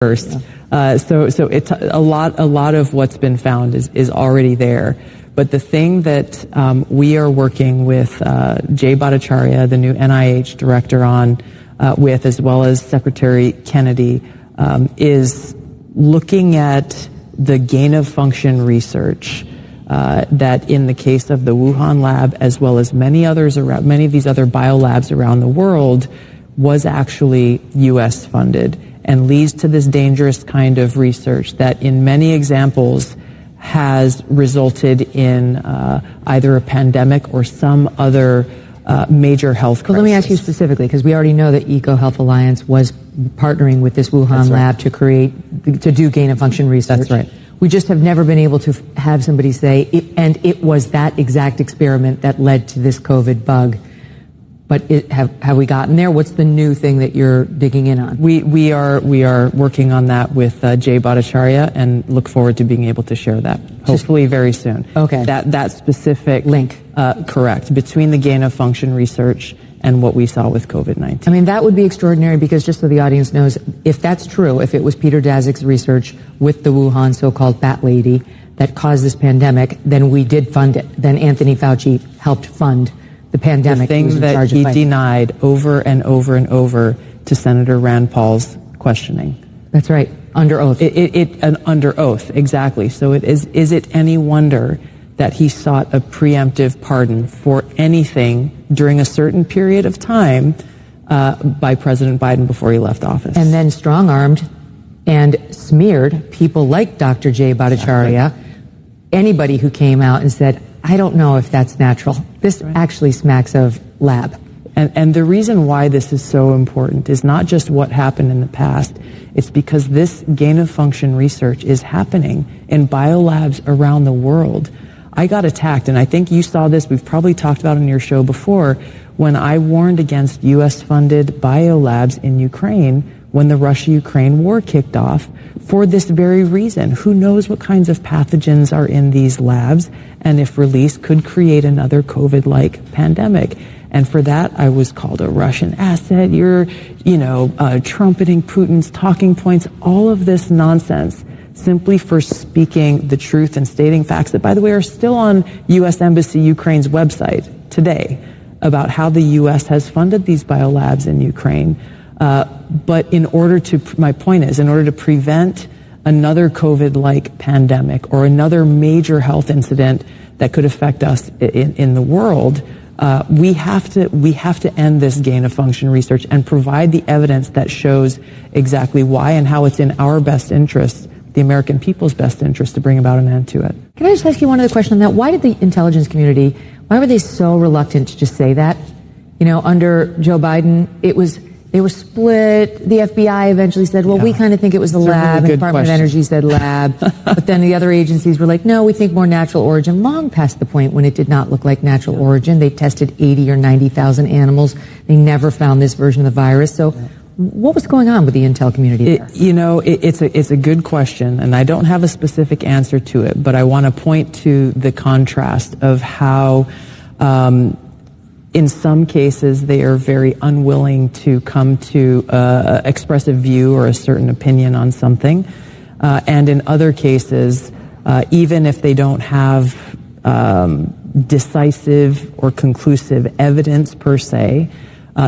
first. So it's a lot of what's been found is already there. But the thing that we are working with Jay Bhattacharya, the new NIH director, on with, as well as Secretary Kennedy, is looking at the gain of function research that, in the case of the Wuhan lab, as well as many of these other biolabs around the world, was actually U.S. funded, and leads to this dangerous kind of research that in many examples has resulted in either a pandemic or some other major health crisis. Well, let me ask you specifically, because we already know that EcoHealth Alliance was partnering with this Wuhan lab to do gain of function research. That's right. We just have never been able to have somebody say, and it was that exact experiment that led to this COVID bug. But have we gotten there? What's the new thing that you're digging in on? We are working on that with Jay Bhattacharya, and look forward to being able to share that hopefully very soon. Okay. That specific link, correct, between the gain of function research and what we saw with COVID-19. I mean, that would be extraordinary, because just so the audience knows, if that's true, if it was Peter Daszak's research with the Wuhan so-called bat lady that caused this pandemic, then we did fund it. Then Anthony Fauci helped fund the pandemic. The thing that he denied over and over and over to Senator Rand Paul's questioning. That's right, under oath. Under oath, exactly. So is it any wonder that he sought a preemptive pardon for anything during a certain period of time by President Biden before he left office? And then strong-armed and smeared people like Dr. Jay Bhattacharya, anybody who came out and said, I don't know if that's natural. This actually smacks of lab. And the reason why this is so important is not just what happened in the past. It's because this gain of function research is happening in biolabs around the world. I got attacked, and I think you saw this. We've probably talked about it on your show before, when I warned against U.S.-funded biolabs in Ukraine when the Russia-Ukraine war kicked off, for this very reason. Who knows what kinds of pathogens are in these labs, and if released could create another COVID-like pandemic. And for that, I was called a Russian asset. You're, trumpeting Putin's talking points, all of this nonsense, simply for speaking the truth and stating facts that, by the way, are still on U.S. Embassy Ukraine's website today about how the U.S. has funded these biolabs in Ukraine. But my point is, in order to prevent another COVID-like pandemic or another major health incident that could affect us in the world, we have to end this gain of function research and provide the evidence that shows exactly why and how it's in our best interest, the American people's best interest, to bring about an end to it. Can I just ask you one other question on that? Why did the intelligence community, why were they so reluctant to just say that? Under Joe Biden, they were split. The FBI eventually said, well, we kind of think it was the lab. And the Department of Energy said lab. But then the other agencies were like, no, we think more natural origin. Long past the point when it did not look like natural origin. They tested 80 or 90,000 animals. They never found this version of the virus. So what was going on with the intel community there? It's a good question, and I don't have a specific answer to it. But I want to point to the contrast of how in some cases, they are very unwilling to come to express a view or a certain opinion on something. And in other cases, even if they don't have decisive or conclusive evidence per se,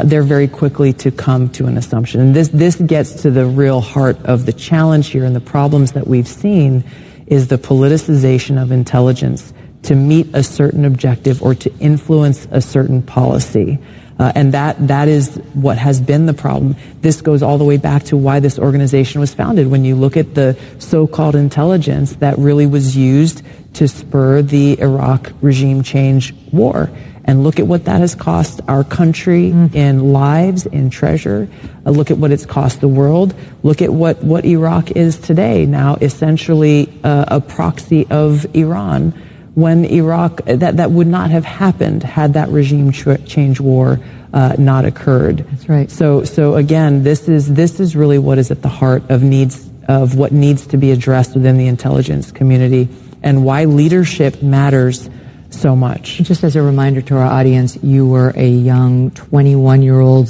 they're very quickly to come to an assumption. And this gets to the real heart of the challenge here, and the problems that we've seen is the politicization of intelligence to meet a certain objective or to influence a certain policy. And that is what has been the problem. This goes all the way back to why this organization was founded. When you look at the so-called intelligence that really was used to spur the Iraq regime change war, and look at what that has cost our country in lives, in treasure. Look at what it's cost the world. Look at what Iraq is today, now essentially a proxy of Iran. When Iraq, that would not have happened had that regime change war not occurred. That's right. So again, this is really what is at the heart of what needs to be addressed within the intelligence community, and why leadership matters so much. Just as a reminder to our audience, you were a young 21-year-old